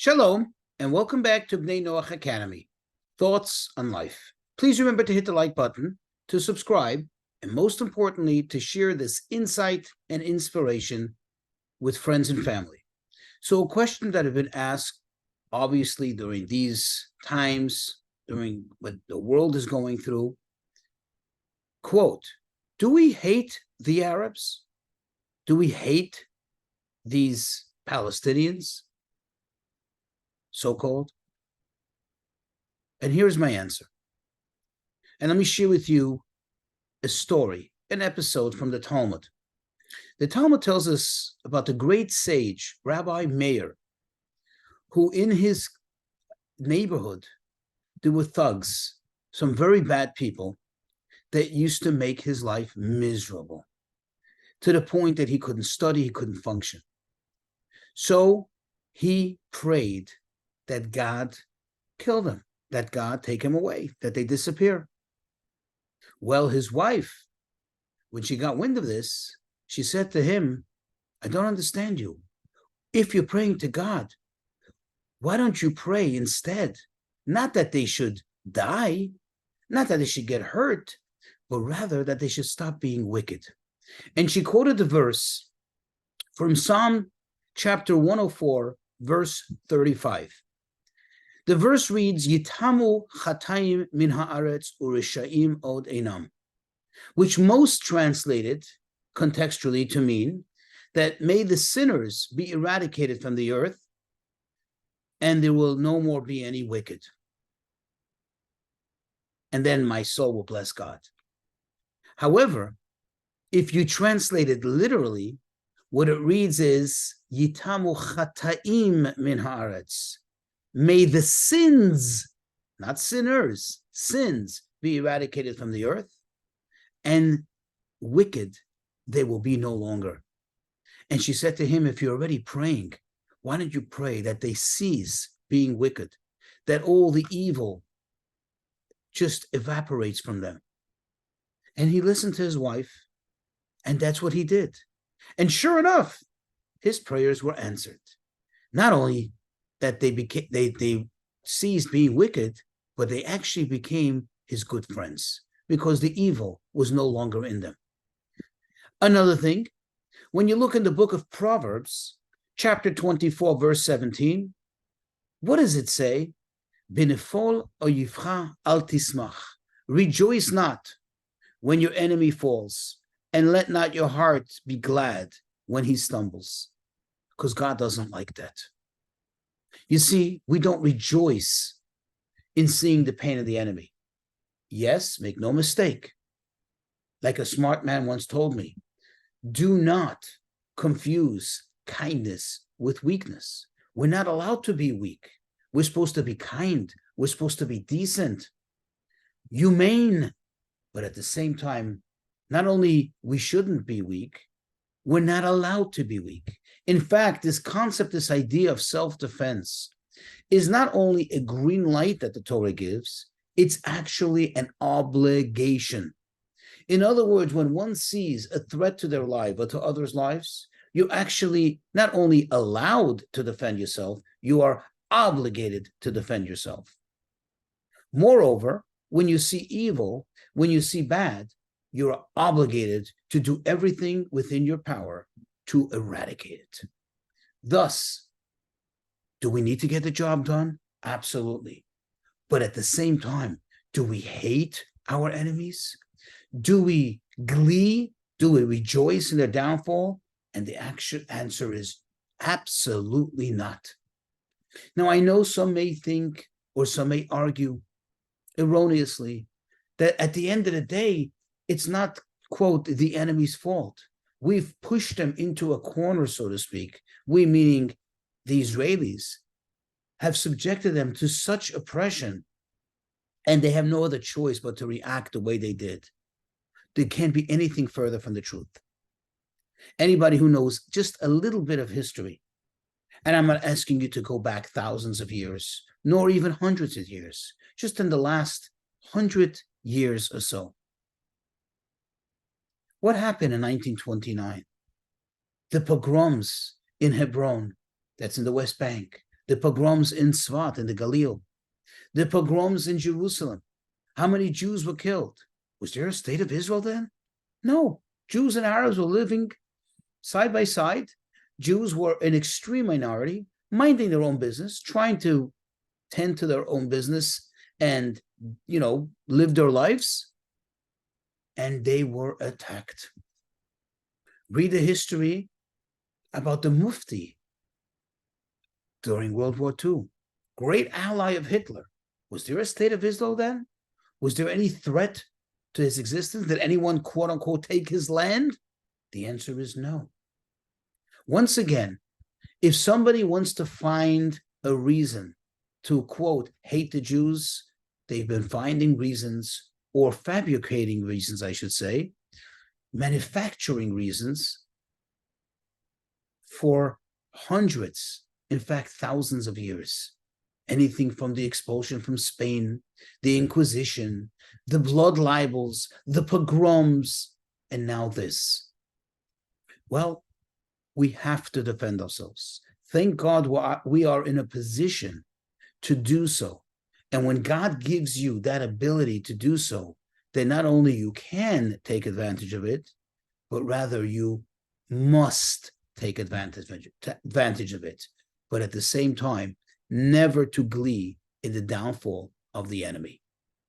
Shalom, and welcome back to Bnei Noach Academy, Thoughts on Life. Please remember to hit the like button, to subscribe, and most importantly, to share this insight and inspiration with friends and family. So a question that has been asked, obviously, during these times, during what the world is going through, quote, do we hate the Arabs? Do we hate these Palestinians, so-called? And here's my answer. And let me share with you a story, an episode from the Talmud. The Talmud tells us about the great sage, Rabbi Meir, who in his neighborhood, there were thugs, some very bad people that used to make his life miserable to the point that he couldn't study, he couldn't function. So he prayed that God kill them, that God take him away, that they disappear. Well, his wife, when she got wind of this, she said to him, I don't understand you. If you're praying to God, why don't you pray instead? Not that they should die, not that they should get hurt, but rather that they should stop being wicked. And she quoted the verse from Psalm chapter 104, verse 35. The verse reads, Yitamu chatayim min haaretz u'reshaim od einam, which most translated contextually to mean that may the sinners be eradicated from the earth and there will no more be any wicked. And then my soul will bless God. However, if you translate it literally, what it reads is, Yitamu chataim min haaretz. May the sins, not sinners, sins be eradicated from the earth, and wicked they will be no longer. And she said to him, if you're already praying, why don't you pray that they cease being wicked, that all the evil just evaporates from them? And he listened to his wife, and that's what he did. And sure enough, his prayers were answered. Not only that they ceased being wicked, but they actually became his good friends because the evil was no longer in them. Another thing, when you look in the book of Proverbs, chapter 24, verse 17, what does it say? Benefol oyivcha al tismach. Rejoice not when your enemy falls, and let not your heart be glad when he stumbles, because God doesn't like that. You see, we don't rejoice in seeing the pain of the enemy. Yes, make no mistake. Like a smart man once told me, do not confuse kindness with weakness. We're not allowed to be weak. We're supposed to be kind. We're supposed to be decent, humane. But at the same time, not only we shouldn't be weak, we're not allowed to be weak. In fact, this concept, this idea of self-defense is not only a green light that the Torah gives, it's actually an obligation. In other words, when one sees a threat to their life or to others' lives, you're actually not only allowed to defend yourself, you are obligated to defend yourself. Moreover, when you see evil, when you see bad, you're obligated to do everything within your power to eradicate it. Thus, do we need to get the job done? Absolutely. But at the same time, do we hate our enemies? Do we glee? Do we rejoice in their downfall? And the actual answer is absolutely not. Now, I know some may think, or some may argue erroneously, that at the end of the day, it's not, quote, the enemy's fault. We've pushed them into a corner, so to speak. We, meaning the Israelis, have subjected them to such oppression, and they have no other choice but to react the way they did. There can't be anything further from the truth. Anybody who knows just a little bit of history, and I'm not asking you to go back thousands of years, nor even hundreds of years, just in the last 100 years or so. What happened in 1929? The pogroms in Hebron, that's in the West Bank, the pogroms in Svat, in the Galil, the pogroms in Jerusalem. How many Jews were killed? Was there a state of Israel then? No. Jews and Arabs were living side by side. Jews were an extreme minority, minding their own business, trying to tend to their own business and, live their lives. And they were attacked. Read the history about the Mufti during World War II, great ally of Hitler. Was there a state of Israel then? Was there any threat to his existence? Did anyone, quote unquote, take his land? The answer is no. Once again, if somebody wants to find a reason to, quote, hate the Jews, they've been finding reasons, or fabricating reasons, I should say, manufacturing reasons for hundreds, in fact, thousands of years. Anything from the expulsion from Spain, the Inquisition, the blood libels, the pogroms, and now this. Well, we have to defend ourselves. Thank God we are in a position to do so. And when God gives you that ability to do so, then not only you can take advantage of it, but rather you must take advantage of it. But at the same time, never to glee in the downfall of the enemy.